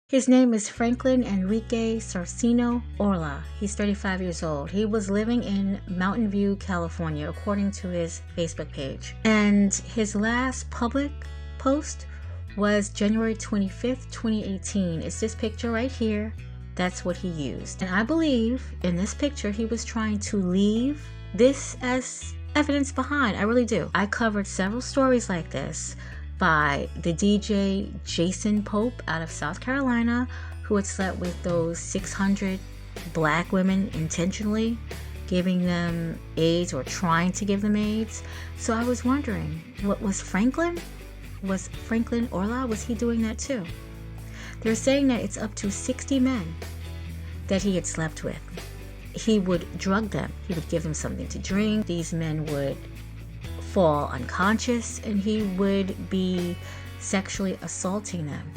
His name is Franklin Enrique Sarceno Orla. He's 35 years old. He was living in Mountain View, California, according to his Facebook page. And his last public post was January 25th, 2018. It's this picture right here. That's what he used. And I believe in this picture, he was trying to leave this as evidence behind. I really do. I covered several stories like this by the DJ Jason Pope out of South Carolina, who had slept with those 600 black women intentionally, giving them AIDS or trying to give them AIDS. So I was wondering, what was Franklin? Was Franklin Orla, was he doing that too? They're saying that it's up to 60 men that he had slept with. He would drug them. He would give them something to drink. These men would fall unconscious and he would be sexually assaulting them.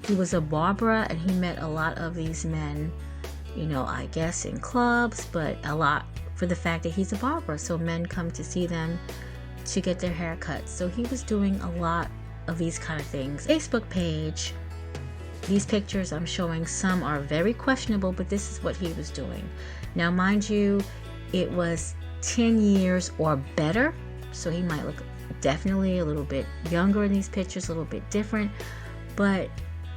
He was a barber and he met a lot of these men, I guess in clubs, but a lot for the fact that he's a barber. So men come to see them to get their hair cut. So he was doing a lot of these kind of things. Facebook page, these pictures I'm showing, some are very questionable, but this is what he was doing. Now, mind you, it was 10 years or better. So he might look definitely a little bit younger in these pictures, a little bit different, but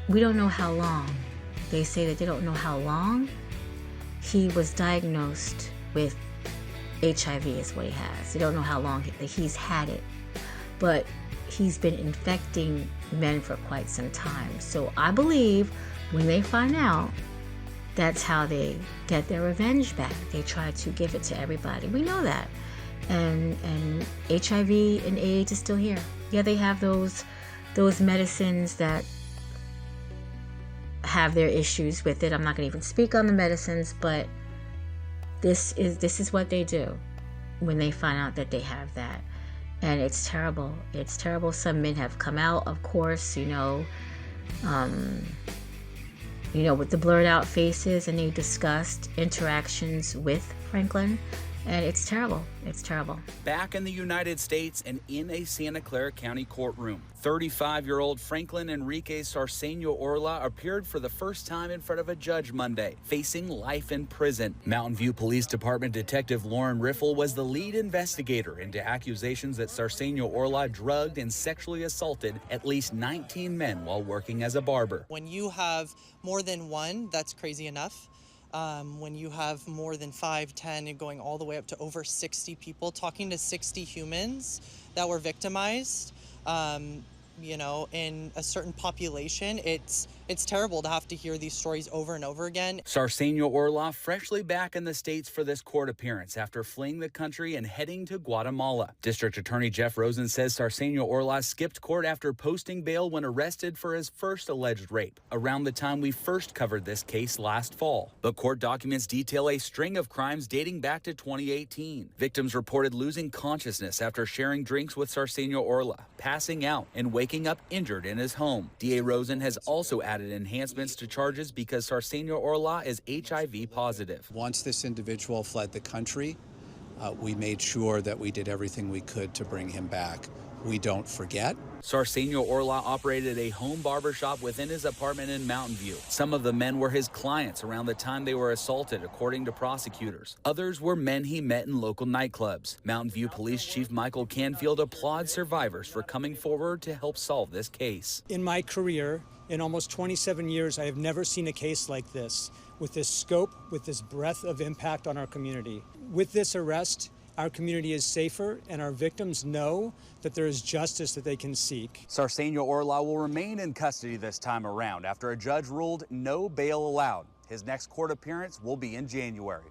we don't know how long. They say that they don't know how long. He was diagnosed with HIV is what he has. They don't know how long he's had it, but he's been infecting men for quite some time. So I believe when they find out, that's how they get their revenge back. They try to give it to everybody. We know that. And HIV and AIDS is still here. Yeah, they have those medicines that have their issues with it. I'm not going to even speak on the medicines, but this is what they do when they find out that they have that. And it's terrible. It's terrible. Some men have come out, of course, with the blurred out faces, and they discussed interactions with Franklin. And it's terrible. It's terrible. Back in the United States and in a Santa Clara County courtroom, 35-year-old Franklin Enrique Sarceno Orla appeared for the first time in front of a judge Monday, facing life in prison. Mountain View Police Department Detective Lauren Riffle was the lead investigator into accusations that Sarceno Orla drugged and sexually assaulted at least 19 men while working as a barber. When you have more than one, that's crazy enough. When you have more than 5, 10, and going all the way up to over 60 people, talking to 60 humans that were victimized, in a certain population, it's terrible to have to hear these stories over and over again. Sarceno Orla freshly back in the States for this court appearance after fleeing the country and heading to Guatemala. District Attorney Jeff Rosen says Sarceno Orla skipped court after posting bail when arrested for his first alleged rape, around the time we first covered this case last fall. But court documents detail a string of crimes dating back to 2018. Victims reported losing consciousness after sharing drinks with Sarceno Orla, passing out, and waking up injured in his home. DA Rosen has also added enhancements to charges because Sarceno Orla is HIV positive. Once this individual fled the country, we made sure that we did everything we could to bring him back. We don't forget. Sarceno Orla operated a home barbershop within his apartment in Mountain View. Some of the men were his clients around the time they were assaulted, according to prosecutors. Others were men he met in local nightclubs. Mountain View Police Chief Michael Canfield applauds survivors for coming forward to help solve this case. In my career, in almost 27 years, I have never seen a case like this, with this scope, with this breadth of impact on our community. With this arrest, our community is safer, and our victims know that there is justice that they can seek. Sarceno Orla will remain in custody this time around after a judge ruled no bail allowed. His next court appearance will be in January.